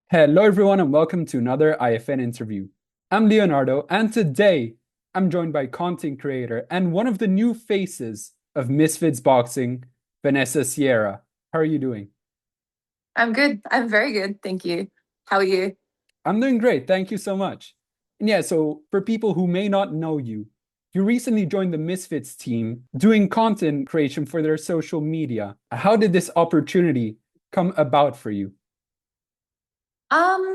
Hello, everyone, and welcome to another IFN interview. I'm Leonardo, and today I'm joined by content creator and one of the new faces of Misfits Boxing, Vanessa Sierra. How are you doing? I'm good. I'm very good. Thank you. How are you? I'm doing great. Thank you so much. And yeah, so for people who may not know you, you recently joined the Misfits team doing content creation for their social media. How did this opportunity come about for you?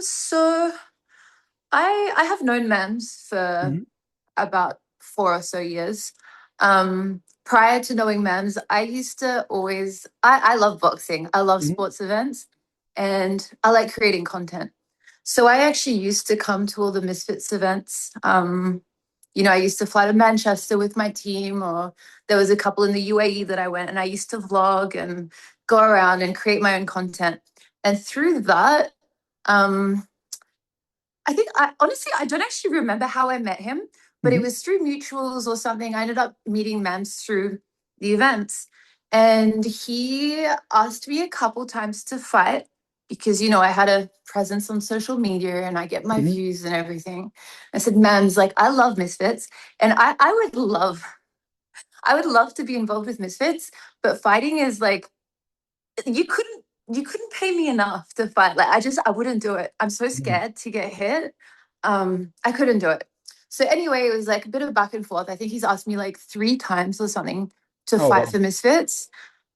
So I have known Mams for Mhm, about 4 or so years. Prior to knowing Mams, I used to always I love boxing. I love mhm, sports events and I like creating content. So I actually used to come to all the Misfits events. I used to fly to Manchester with my team, or there was a couple in the UAE that I went, and I used to vlog and go around and create my own content. And through that, um, I think I honestly I don't actually remember how I met him, but it mhm, was through mutuals or something. I ended up meeting Mans through the events. And he asked me a couple times to fight because I had a presence on social media and I get my mhm, views and everything. I said, Mans, like I love Misfits and I would love to be involved with Misfits, but fighting is like you couldn't you couldn't pay me enough to fight. Like I wouldn't do it. I'm so mhm. scared to get hit. I couldn't do it. So anyway, it was like a bit of back and forth. I think he's asked me like 3 times or something to Oh, fight wow. for Misfits.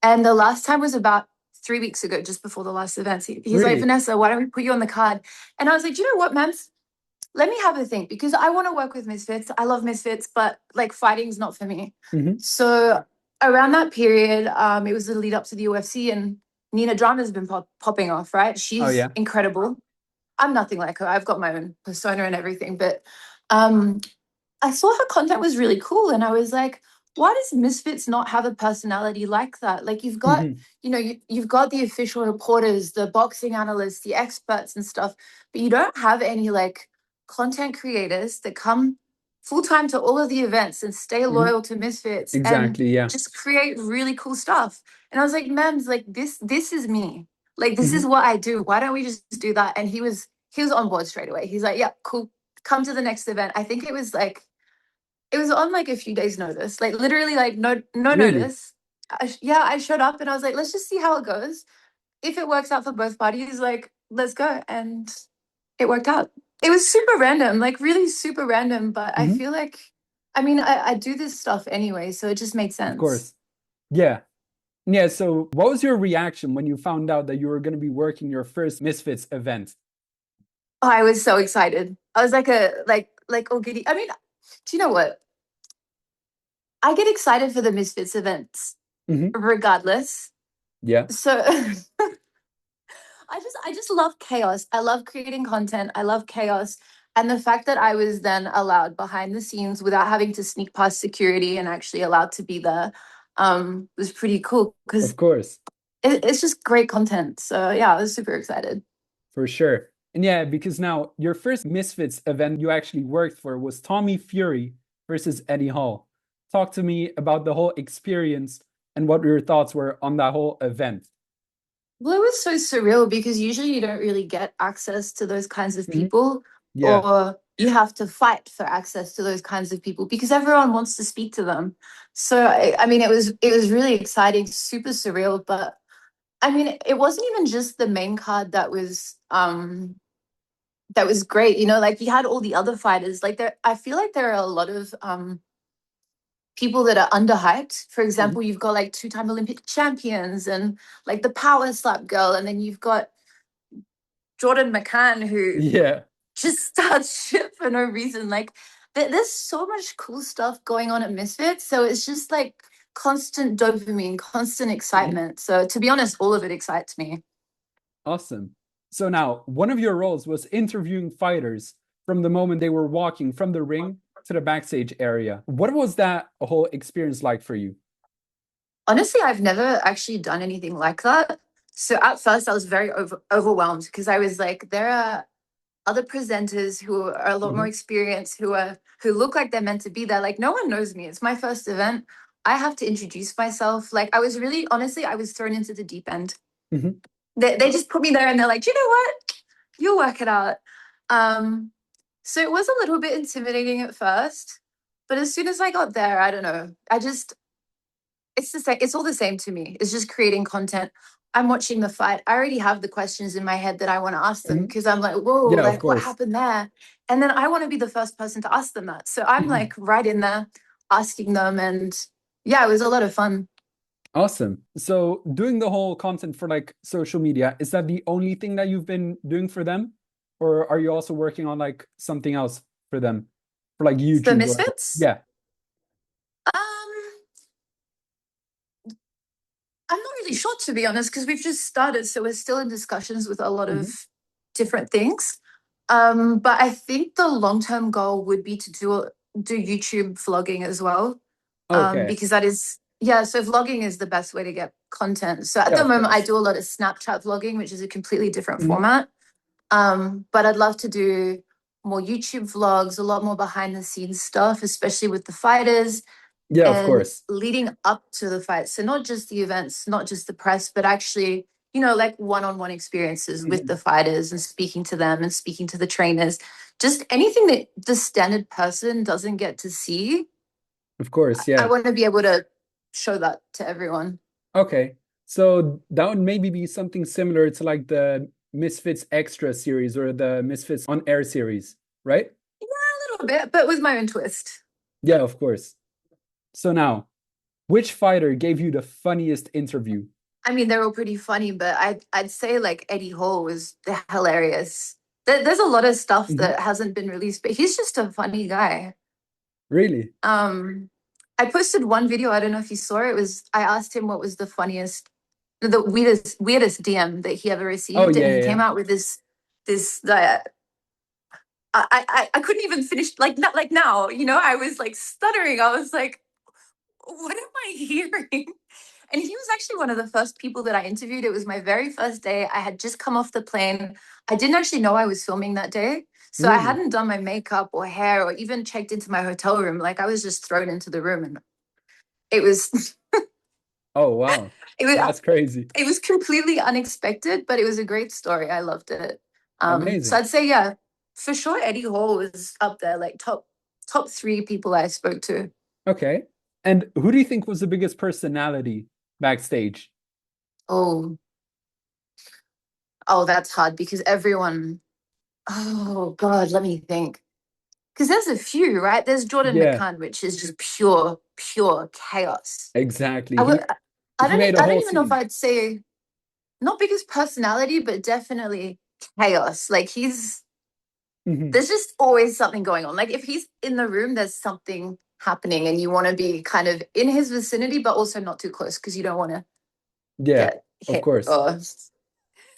And the last time was about 3 weeks ago, just before the last event. He's like, Really? Vanessa, why don't we put you on the card? And I was like, do you know what, man? Let me have a think because I want to work with Misfits. I love Misfits, but like fighting's not for me. Mhm. So around that period, it was the lead up to the UFC, and Nina Drama's been popping off, right? Oh, She's yeah. incredible. I'm nothing like her. I've got my own persona and everything, but um, I saw her content was really cool, and I was like, why does Misfits not have a personality like that? Like you've got, Mhm. you've got the official reporters, the boxing analysts, the experts and stuff, but you don't have any like content creators that come full time to all of the events and stay Mhm. loyal to Misfits and Exactly. Yeah. just create really cool stuff. And I was like, "Mams, like this is me. Like this is Mhm. what I do. Why don't we just do that?" And he was on board straight away. He's like, "Yeah, cool. Come to the next event." I think it was on like a few days notice, like literally like no Really? notice. Yeah, I showed up and I was like, let's just see how it goes. If it works out for both parties, like let's go. And it worked out. It was super random, like really super random, but I Mhm. feel like I do this stuff anyway, so it just made Of sense. course. Yeah. Yeah. So, what was your reaction when you found out that you were going to be working your first Misfits event? Oh, I was so excited. I was like oh giddy. I mean, do you know what? I get excited for the Misfits events Mhm. regardless. Yeah. So I just love chaos. I love creating content. I love chaos. And the fact that I was then allowed behind the scenes without having to sneak past security and actually allowed to be there was pretty cool because Of course. it's just great content. So yeah, I was super excited. For sure. And yeah, because now your first Misfits event you actually worked for was Tommy Fury versus Eddie Hall. Talk to me about the whole experience and what your thoughts were on that whole event. Well, it was so surreal because usually you don't really get access to those kinds of Mhm. people, Yeah. or you have to fight for access to those kinds of people because everyone wants to speak to them. So I mean, it was really exciting, super surreal, but I mean, it wasn't even just the main card that was great. Like you had all the other fighters. Like I feel like there are a lot of people that are underhyped. For Mhm. example, you've got like two-time Olympic champions and like the power slap girl, and then you've got Jordan McCann who Yeah. just starts shit for no reason. Like there's so much cool stuff going on at Misfits. So it's just like constant dopamine, constant Mhm. excitement. So to be honest, all of it excites me. Awesome. So now, one of your roles was interviewing fighters from the moment they were walking from the ring to the backstage area. What was that whole experience like for you? Honestly, I've never actually done anything like that. So at first, I was very overwhelmed because I was like, there are other presenters who are a lot more Mhm. experienced, who look like they're meant to be there. Like no one knows me. It's my first event. I have to introduce myself. Like I was really, honestly, I was thrown into the deep end. Mhm. They just put me there and they're like, you know what? we'll work it out. Um, so it was a little bit intimidating at first, but as soon as I got there, I don't know. It's the same. It's all the same to me. It's just creating content. I'm watching the fight. I already have the questions in my head that I want to ask them Mhm. because I'm like, whoa, Yeah, of like what course. happened there? And then I want to be the first person to ask them that. So I'm Mhm. like right in there asking them. And yeah, it was a lot of fun. Awesome. So doing the whole content for like social media, is that the only thing that you've been doing for them? Or are you also working on like something else for them? For like For YouTube or Misfits, yeah. um, I'm not really sure to be honest, because we've just started. So we're still in discussions with a lot of Mhm. different things. But I think the long-term goal would be to do YouTube vlogging as well. Okay. Because that is, yeah, so vlogging is the best way to get content. So at Yeah, the of moment, I course. do a lot of Snapchat vlogging, which is a completely different Mhm. format. But I'd love to do more YouTube vlogs, a lot more behind the scenes stuff, especially with the fighters Yeah, of and course. leading up to the fight. So not just the events, not just the press, but actually, like one-on-one experiences with Mhm. the fighters and speaking to them and speaking to the trainers. Just anything that the standard person doesn't get to see. Of course, I yeah. want to be able to show that to everyone. Okay. So that would maybe be something similar to like the Misfits Extra series or the Misfits on Air series, right? A little bit, but with my own twist. Yeah, of course. So now, which fighter gave you the funniest interview? I mean, they're all pretty funny, but I'd say like Eddie Hall was hilarious. There's a lot of stuff Mhm. that hasn't been released, but he's just a funny guy. Really? Um, I posted one video. I don't know if you saw it. It was I asked him what was the weirdest DM that he ever Oh, received, and yeah, he yeah, came yeah. out with this. I couldn't even finish like not like now. I was like stuttering. I was like, what am I hearing? And he was actually one of the first people that I interviewed. It was my very first day. I had just come off the plane. I didn't actually know I was filming that day. So I Really? hadn't done my makeup or hair or even checked into my hotel room. Like I was just thrown into the room and it was Oh, wow. it was That's crazy. it was completely unexpected, but it was a great story. I loved it. So Amazing. I'd say yeah, for sure Eddie Hall was up there, like top three people I spoke to. Okay. And who do you think was the biggest personality backstage? Oh, oh, that's hard because everyone. Oh God, let me think. Because there's a few, right? There's Jordan Yeah, McCann, which is just pure chaos. exactly. I would. I He don't. made a I don't whole even know if scene. I'd say not biggest personality, but definitely chaos. Like he's. Mhm. There's just always something going on. Like if he's in the room, there's something happening, and you want to be kind of in his vicinity, but also not too close because you don't want to Yeah, get of hit course. or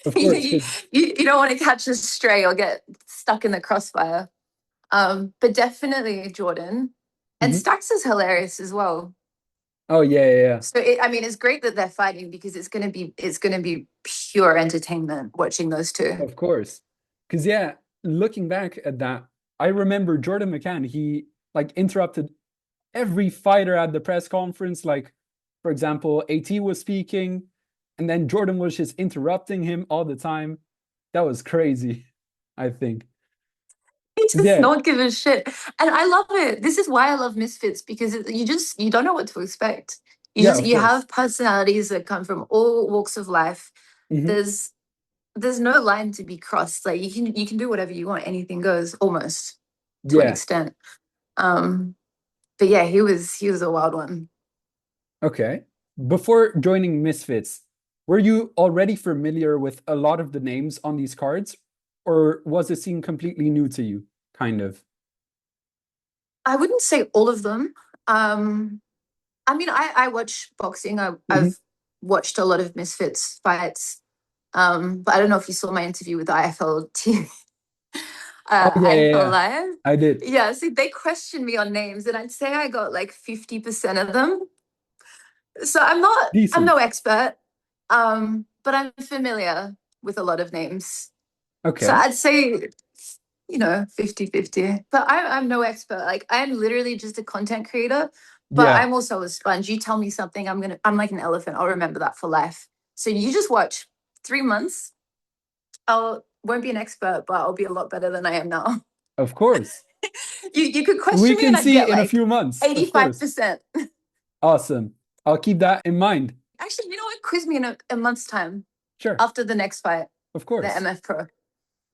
Of you, course, you, because you don't want to catch a stray or get stuck in the crossfire. But definitely Jordan. And Stax is hilarious as well. oh yeah, yeah, yeah. So I mean, it's great that they're fighting because it's gonna be pure entertainment watching those two. Of course. Because yeah, looking back at that, I remember Jordan McCann, he like interrupted every fighter at the press conference. Like, for example, AT was speaking, and then Jordan was just interrupting him all the time. That was crazy, I think. He does Yeah, not give a shit, and I love it. This is why I love Misfits because you don't know what to expect. You yeah, just of you course. have personalities that come from all walks of life. Hmm. There's no line to be crossed. Like you can do whatever you want. Anything goes almost to an Yeah. extent. Um, but yeah, he was a wild one. Okay. Before joining Misfits, were you already familiar with a lot of the names on these cards, or was the scene completely new to you? Kind of. I wouldn't say all of them. Um, I mean, I watch boxing. Hmm. I've watched a lot of Misfits fights. But I don't know if you saw my interview with the IFL team, Oh yeah, yeah, IFL yeah. Live. I did. Yeah, see, they questioned me on names, and I'd say I got like 50% of them. So I'm Decent. no expert, but I'm familiar with a lot of names. So Okay. I'd say 50-50. But I'm no expert. Like I'm literally just a content creator, but Yeah. I'm also a sponge. You tell me something, I'm like an elephant. I'll remember that for life. So you just watch 3 months. I'll won't be an expert, but I'll be a lot better than I am now. Of course. You could We question me can and I'd see get in a like few months. Of course. 85%. Awesome. I'll keep that in mind. Actually, you know what? Quiz me in a month's time Sure. after the next fight, Of the course. MF Pro.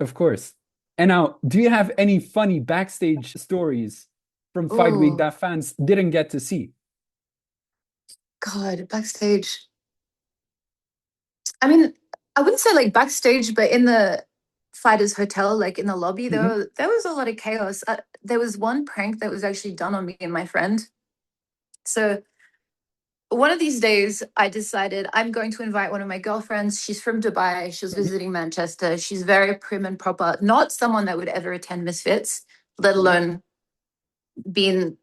Of course. And now, do you have any funny backstage stories from Fight Week Oh, that fans didn't get to see? God, backstage. I mean, I wouldn't say like backstage, but in the fighters hotel, like in the lobby, Mhm. there was a lot of chaos. There was one prank that was actually done on me and my friend. So one of these days, I decided I'm going to invite one of my girlfriends. She's from Dubai. She was Mhm. visiting Manchester. She's very prim and proper, not someone that would ever attend Misfits, let alone be in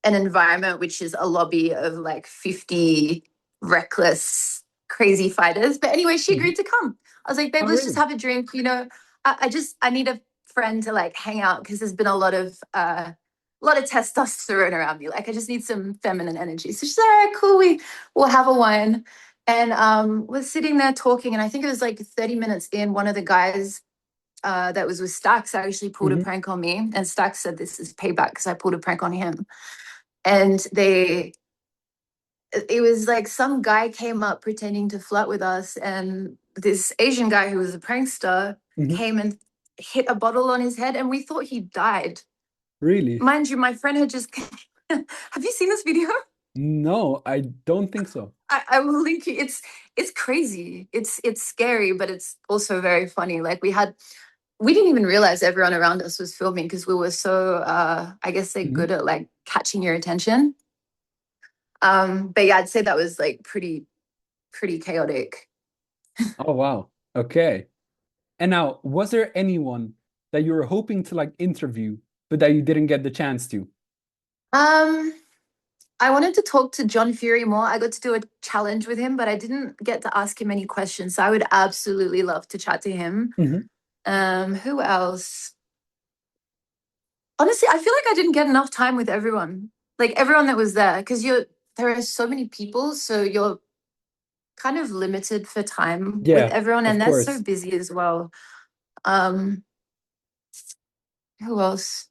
an environment which is a lobby of like 50 reckless, crazy fighters. But anyway, she Mhm. agreed to come. I was like, babe, Oh, let's just really? have a drink. You know, I need a friend to like hang out because there's been a lot of testosterone around me. Like I just need some feminine energy. So she's like, all right, cool. We'll have a wine. And we're sitting there talking, and I think it was like 30 minutes in, one of the guys that was with Stax actually pulled a Mhm. prank on me. And Stax said this is payback because I pulled a prank on him. And it was like some guy came up pretending to flirt with us, and this Asian guy who was a prankster Mhm. came and hit a bottle on his head, and we thought he died. Really? Mind you, my friend had just have you seen this video? No, I don't think so. I will link you. It's crazy. It's scary, but it's also very funny. Like we didn't even realize everyone around us was filming because we were so I guess they're Mhm. good at like catching your attention. But yeah, I'd say that was like pretty chaotic. Oh, wow. Okay. And now, was there anyone that you were hoping to like interview, but that you didn't get the chance to? Um, I wanted to talk to John Fury more. I got to do a challenge with him, but I didn't get to ask him any questions. So I would absolutely love to chat to him. Mhm. Who else? Honestly, I feel like I didn't get enough time with everyone. Like everyone that was there, because there are so many people, so you're kind of limited for time with Yeah, everyone, of and they're so course. busy as well. Um, who else?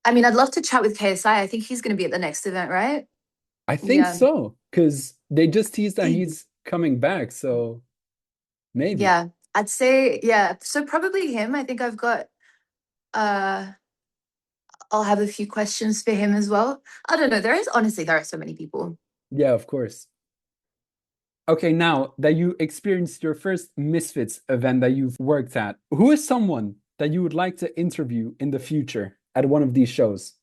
I mean, I'd love to chat with KSI. I think he's going to be at the next event, right? I think Yeah. so, because they just teased that he's coming back, so maybe. Yeah. I'd say, yeah. So probably him. I think uh I'll have a few questions for him as well. I don't know. There are so many people. Yeah, of course. Okay, now that you experienced your first Misfits event that you've worked at, who is someone that you would like to interview in the future at one of these shows?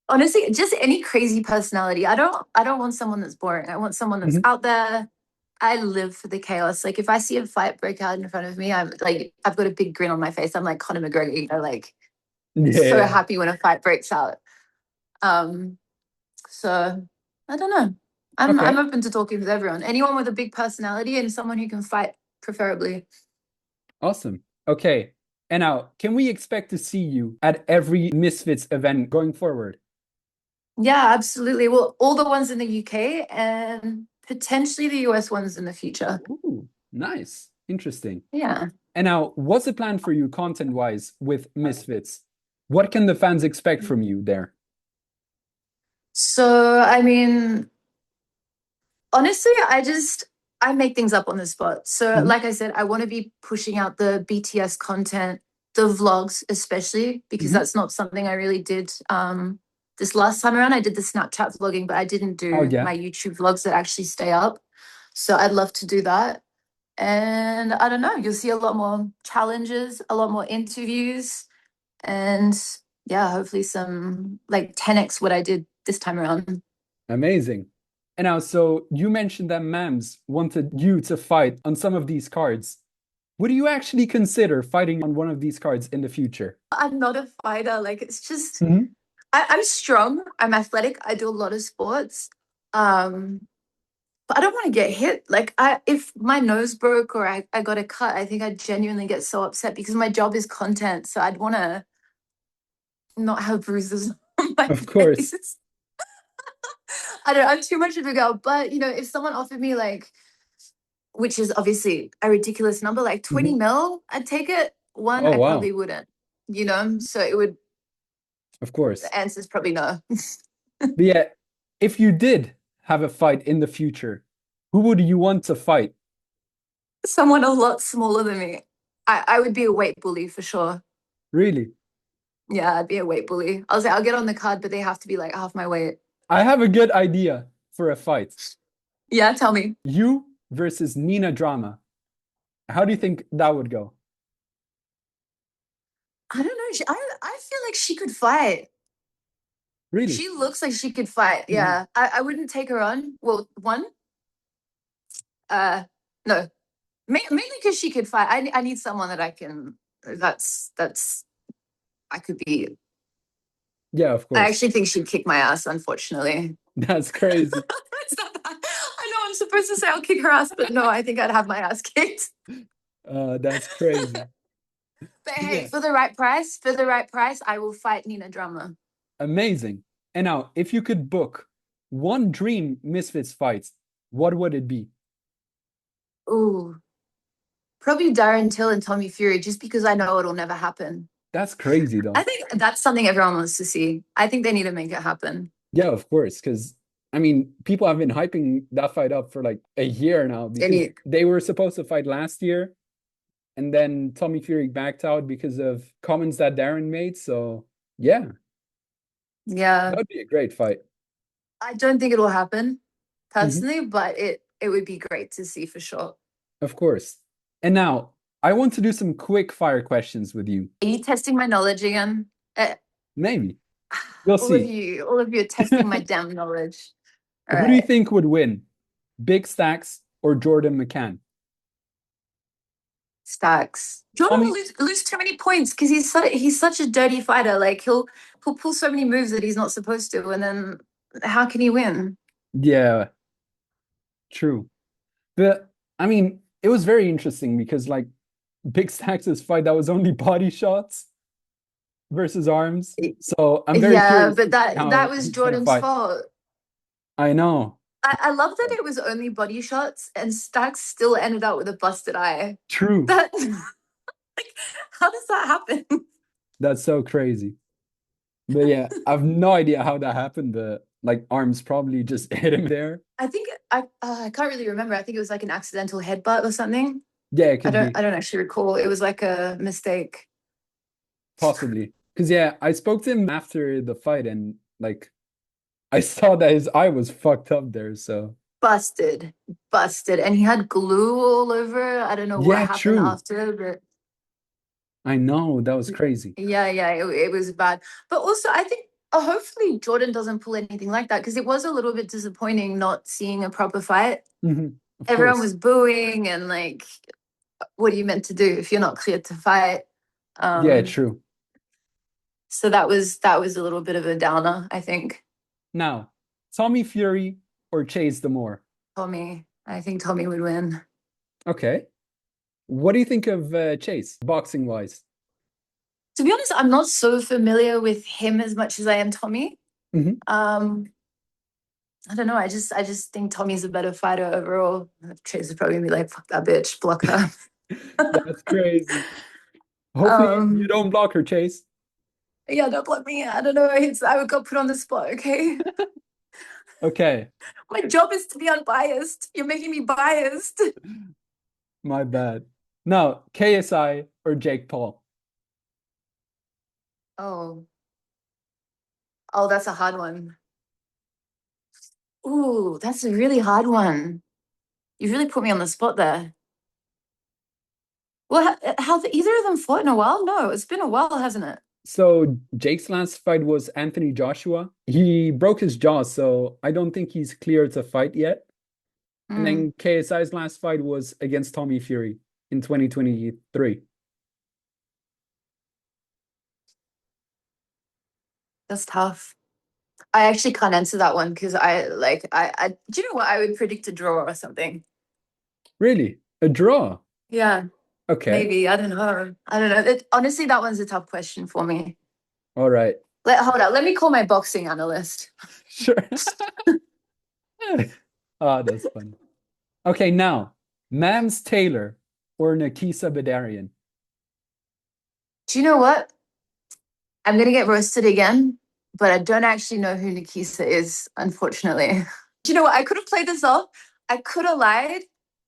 Honestly, just any crazy personality. I don't want someone that's boring. I want someone that's Mhm. out there. I live for the chaos. Like if I see a fight break out in front of me, I'm like I've got a big grin on my face. I'm like Conor McGregor, you know, like so Yeah. happy when a fight breaks out. Um, so I don't know. I'm Okay. open to talking with everyone. Anyone with a big personality and someone who can fight, preferably. Awesome. Okay. And now, can we expect to see you at every Misfits event going forward? Yeah, absolutely. Well, all the ones in the UK and potentially the US ones in the future. Ooh, nice. Interesting. Yeah. And now, what's the plan for you content-wise with Misfits? What can the fans expect from you there? So, I mean, honestly, I make things up on the spot. So, Mhm. like I said, I want to be pushing out the BTS content, the vlogs especially, because Mhm. that's not something I really did this last time around. I did the Snapchat vlogging, but I didn't Oh, do yeah. my YouTube vlogs that actually stay up. So, I'd love to do that. And I don't know, you'll see a lot more challenges, a lot more interviews, and yeah, hopefully some like 10x what I did this time around. Amazing. And now, so you mentioned that Mams wanted you to fight on some of these cards. Would you actually consider fighting on one of these cards in the future? I'm not a fighter. Like it's just Mhm. I'm strong. I'm athletic. I do a lot of sports. Um, but I don't want to get hit. Like if my nose broke or I got a cut, I think I'd genuinely get so upset because my job is content. So I'd want to not have bruises on my Of course. face. I don't. I'm too much of a girl. But if someone offered me like, which is obviously a ridiculous number, like 20 Mhm. mil, I'd take it. One, Oh, I wow. probably wouldn't, you know? So it would, Of course. the answer is probably no. But yeah, if you did have a fight in the future, who would you want to fight? Someone a lot smaller than me. I would be a weight bully for sure. Really? Yeah, I'd be a weight bully. I was like, I'll get on the card, but they have to be like half my weight. I have a good idea for a fight. Yeah, tell me. You versus Nina Drama. How do you think that would go? I don't know. I feel like she could fight. Really? She looks like she could fight. Mhm. Yeah. I wouldn't take her on. Well, one, uh, no, mainly because she could fight. I need someone that I can, that's, I could be. Yeah, of I course. actually think she'd kick my ass, unfortunately. That's crazy. It's not that- I know I'm supposed to say I'll kick her ass, but no, I think I'd have my ass kicked. That's crazy. But hey, Yeah, for the right price, I will fight Nina Drama. amazing. And now, if you could book one dream Misfits fight, what would it be? Ooh, probably Darren Till and Tommy Fury, just because I know it'll never happen. That's crazy, I though. think that's something everyone wants to see. I think they need to make it happen. Yeah, of course. Because, I mean, people have been hyping that fight up for like a year now They because need, they were supposed to fight last year. And then Tommy Fury backed out because of comments that Darren made. So, yeah, yeah. that would be a great fight. I don't think it'll happen Mhm. personally, but it would be great to see for sure. Of course. And now, I want to do some quick fire questions with you. Are you testing my knowledge again? Maybe. We'll see. All of you are testing my damn knowledge. All Who do you right. think would win? Big Stacks or Jordan McCann? Stacks. Jordan will Tommy, lose too many points because he's such a dirty fighter. Like he'll pull so many moves that he's not supposed to, and then how can he win? yeah, true. But I mean, it was very interesting because like Big Stacks' fight that was only body shots versus arms. So I'm very Yeah, curious but to see that how was he's gonna Jordan's fight. fault. I know. I love that it was only body shots, and Stacks still ended up with a busted eye. True. That like, how does that happen? That's so crazy. But yeah, I have no idea how that happened, but like arms probably just hit him there. I think I can't really remember. I think it was like an accidental headbutt or something. Yeah, it could be I don't actually recall. It was like a mistake. possibly. Because yeah, I spoke to him after the fight and like I saw that his eye was fucked up there. So Busted, busted, and he had glue all over. I don't know what yeah, happened true. after, but I know that was crazy. yeah, it was bad. But also, I think hopefully Jordan doesn't pull anything like that because it was a little bit disappointing not seeing a proper fight. Of Everyone course. was booing and like, what are you meant to do if you're not cleared to fight? Yeah, Um, true. so that was a little bit of a downer, I think. Now, Tommy Fury or Chase the Moore? I think Tommy would win. Okay. What do you think of Chase, boxing wise? To be honest, I'm not so familiar with him as much as I am Tommy. Hmm. Um, I don't know. I just think Tommy's a better fighter overall. Chase would probably be like, fuck that bitch, block her. That's crazy. Hopefully you um, don't block her, Chase. yeah, don't block me. I don't know. I got put on the spot, okay? Okay, My job is to be unbiased. You're making me biased. my bad. Now, KSI or Jake Paul? Oh, oh, that's a hard one. Ooh, that's a really hard one. You really put me on the spot there. Well, have either of them fought in a while? No, it's been a while, hasn't it? So Jake's last fight was Anthony Joshua. He broke his jaw, so I don't think he's cleared to fight yet. And Mm, then KSI's last fight was against Tommy Fury in 2023. that's tough. I actually can't answer that one because I do you know what? I would predict a draw or something. Really? A draw? Yeah, Okay. maybe. I don't know. I don't know. Honestly, that one's a tough question for me. All right. Hold on. Let me call my boxing analyst. Sure. Ah, that's funny. Okay, now, Mams Taylor or Nakisa Badarian? Do you know what? I'm gonna get roasted again, but I don't actually know who Nikisa is, unfortunately. Do you know what? I could have played this off. I could have lied.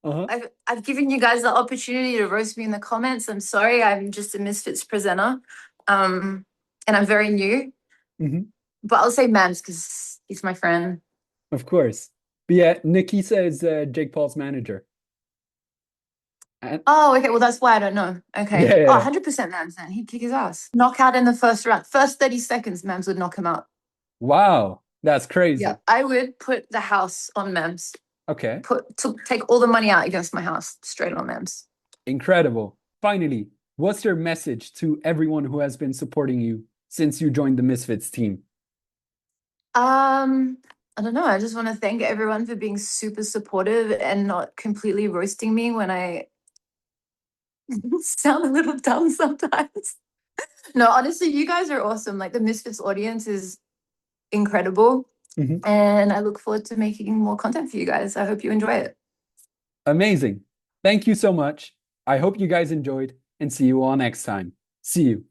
Uh-huh. I've given you guys the opportunity to roast me in the comments. I'm sorry, I'm just a Misfits presenter. And I'm very new. Hmm. But I'll say Mams because he's my friend. Of course. But yeah, Nikisa is Jake Paul's manager. And Oh, okay. Well, that's why I don't know. Okay. yeah, yeah, Oh, yeah. 100% Mams then. He'd kick his ass. Knockout in the first round. First 30 seconds, Mams would knock him out. Wow, that's Yeah. crazy. I would put the house on Mams. Okay, Take all the money out against my house straight on Mams. incredible. Finally, what's your message to everyone who has been supporting you since you joined the Misfits team? I don't know. I just want to thank everyone for being super supportive and not completely roasting me when I sound a little dumb sometimes. No, honestly, you guys are awesome. Like the Misfits audience is incredible. Mhm. And I look forward to making more content for you guys. I hope you enjoy it. Amazing. Thank you so much. I hope you guys enjoyed and see you all next time. See you.